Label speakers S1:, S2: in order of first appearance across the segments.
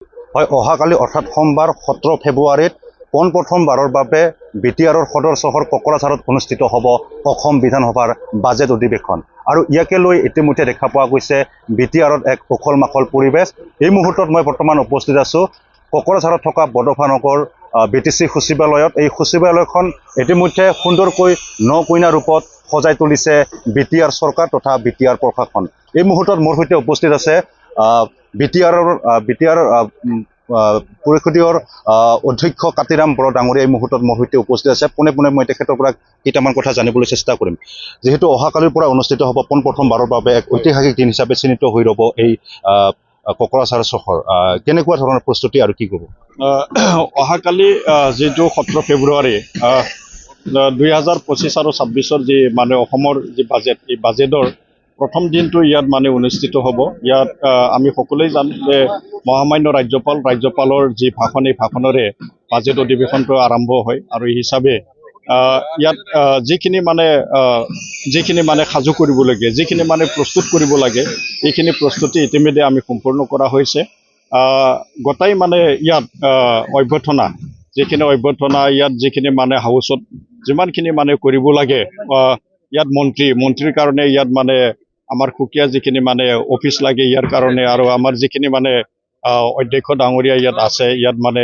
S1: হয়, অহাকালি অৰ্থাৎ সোমবাৰ 17 ফেব্ৰুৱাৰীত পোনপ্ৰথমবাৰৰ বাবে বিটিআৰৰ সদৰ চহৰ কোকৰাঝাৰত অনুষ্ঠিত হ'ব অসম বিধানসভাৰ বাজেট অধিৱেশন। আৰু ইয়াকে লৈ ইতিমধ্যে দেখা পোৱা গৈছে বিটিআৰত এক উখল মাখল পৰিৱেশ। এই মুহূৰ্তত মই বৰ্তমান উপস্থিত আছোঁ কোকৰাঝাৰত থকা বডোফা নগৰ BTC সচিবালয়ত। এই সচিবালয়খন ইতিমধ্যে সুন্দৰকৈ ন-কইনা ৰূপত সজাই তুলিছে বিটিআৰ চৰকাৰ তথা বিটিআৰ প্ৰশাসন। এই মুহূৰ্তত মোৰ সৈতে উপস্থিত আছে বিটিআৰ পৰিষদীয় অধ্যক্ষ কাতিৰাম বড়ো ডাঙৰীয়া এই মুহূৰ্তত মোৰ সৈতে উপস্থিত আছে। পোনে পোনে মই তেখেতৰ পৰা কেইটামান কথা জানিবলৈ চেষ্টা কৰিম। যিহেতু অহাকালিৰ পৰা অনুষ্ঠিত হ'ব পোনপ্ৰথমবাৰৰ বাবে এক ঐতিহাসিক দিন হিচাপে চিহ্নিত হৈ ৰ'ব এই কোকৰাঝাৰ চহৰ, কেনেকুৱা ধৰণৰ প্ৰস্তুতি আৰু কি ক'ব?
S2: অহাকালি যিটো 17 ফেব্ৰুৱাৰী 2025 আৰু 26 যি মানে অসমৰ যি বাজেট, এই বাজেটৰ প্ৰথম দিনটো ইয়াত মানে অনুষ্ঠিত হ'ব। ইয়াত আমি সকলোৱে জানো যে মহামান্য ৰাজ্যপালৰ যি ভাষণ, এই ভাষণেৰে বাজেট অধিৱেশনটো আৰম্ভ হয়। আৰু এই হিচাপে ইয়াত যিখিনি মানে সাজু কৰিবলগীয়া, যিখিনি মানে প্ৰস্তুত কৰিব লাগে, এইখিনি প্ৰস্তুতি ইতিমধ্যে আমি সম্পূৰ্ণ কৰা হৈছে। গোটাই মানে ইয়াত অভ্যৰ্থনা, যিখিনি অভ্যৰ্থনা ইয়াত যিখিনি মানে হাউচত যিমানখিনি মানে কৰিব লাগে, ইয়াত মন্ত্ৰীৰ কাৰণে ইয়াত মানে আমাৰ সুকীয়া যিখিনি মানে অফিচ লাগে ইয়াৰ কাৰণে, আৰু আমাৰ যিখিনি মানে অধ্যক্ষ ডাঙৰীয়া ইয়াত আছে, ইয়াত মানে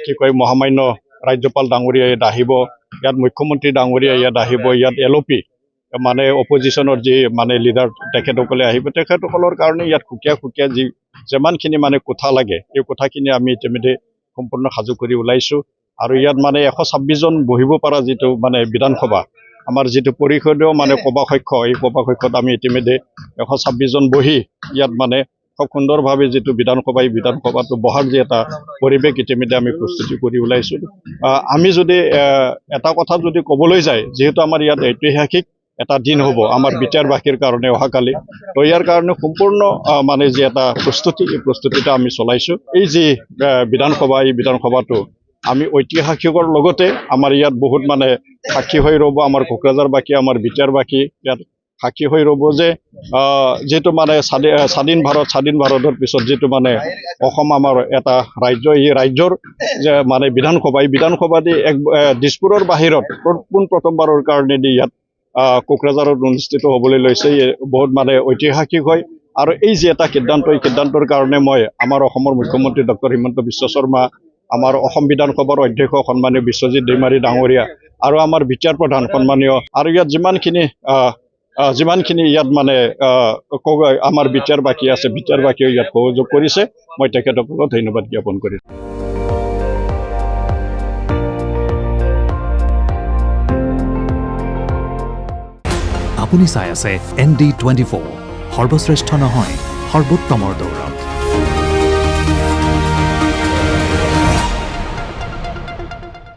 S2: কি কয় মহামান্য ৰাজ্যপাল ডাঙৰীয়া ইয়াত আহিব, ইয়াত মুখ্যমন্ত্ৰী ডাঙৰীয়া ইয়াত আহিব, ইয়াত LOP মানে অপজিশ্যনৰ যি মানে লিডাৰ তেখেতসকলে আহিব। তেখেতসকলৰ কাৰণে ইয়াত সুকীয়া যিমানখিনি মানে কোঠা লাগে, এই কোঠাখিনি আমি ইতিমধ্যে সম্পূৰ্ণ সাজু কৰি ওলাইছোঁ। আৰু ইয়াত মানে 126 জন বহিব পৰা যিটো মানে বিধানসভা, আমাৰ যিটো পৰিষদীয় মানে সভাকক্ষ, এই সভাকক্ষত আমি ইতিমধ্যে 126 জন বহি ইয়াত মানে খুব সুন্দৰভাৱে যিটো বিধানসভা, এই বিধানসভাটো বহাৰ যি এটা পৰিৱেশ ইতিমধ্যে আমি প্ৰস্তুতি কৰি ওলাইছোঁ। আমি যদি এটা কথা যদি ক'বলৈ যায়, যিহেতু আমাৰ ইয়াত ঐতিহাসিক এটা দিন হ'ব আমাৰ বিটিআৰবাসীৰ কাৰণে অহাকালি, তো ইয়াৰ কাৰণে সম্পূৰ্ণ মানে যি এটা প্ৰস্তুতি, এই প্ৰস্তুতিটো আমি চলাইছোঁ। এই যি বিধানসভা, এই বিধানসভাটো আমি ঐতিহাসিকৰ লগতে আমাৰ ইয়াত বহুত মানে সাক্ষী হৈ ৰ'ব, আমাৰ কোকৰাঝাৰবাসী, আমাৰ বিটিআৰবাসী ইয়াত সাক্ষী হৈ ৰ'ব যে যিটো মানে স্বাধীন ভাৰতৰ পিছত যিটো মানে অসম আমাৰ এটা ৰাজ্য, এই ৰাজ্যৰ যে মানে বিধানসভা, এই বিধানসভাটি দিছপুৰৰ বাহিৰত পোনপ্ৰথমবাৰৰ কাৰণে ইয়াত কোকৰাঝাৰত অনুষ্ঠিত হ'বলৈ লৈছে। বহুত মানে ঐতিহাসিক হয়। আৰু এই যে এটা সিদ্ধান্ত, এই সিদ্ধান্তৰ কাৰণে মই আমাৰ অসমৰ মুখ্যমন্ত্ৰী ডক্টৰ হিমন্ত বিশ্ব শৰ্মা, আমাৰ অসম বিধানসভাৰ অধ্যক্ষ সন্মানীয় বিশ্বজিৎ দৈমাৰী ডাঙৰীয়া, আৰু আমাৰ বিটিআৰ প্ৰধান সন্মানীয়, আৰু ইয়াত যিমানখিনি ইয়াত মানে আমাৰ বিটিআৰবাসী আছে, বিটিআৰবাসীয়ে ইয়াত সহযোগ কৰিছে, মই তেখেতসকলক ধন্যবাদ জ্ঞাপন কৰিছোঁ।
S3: আপুনি চাই আছে ND24, সৰ্বশ্ৰেষ্ঠ নহয়, সৰ্বোত্তমৰ দৌৰত।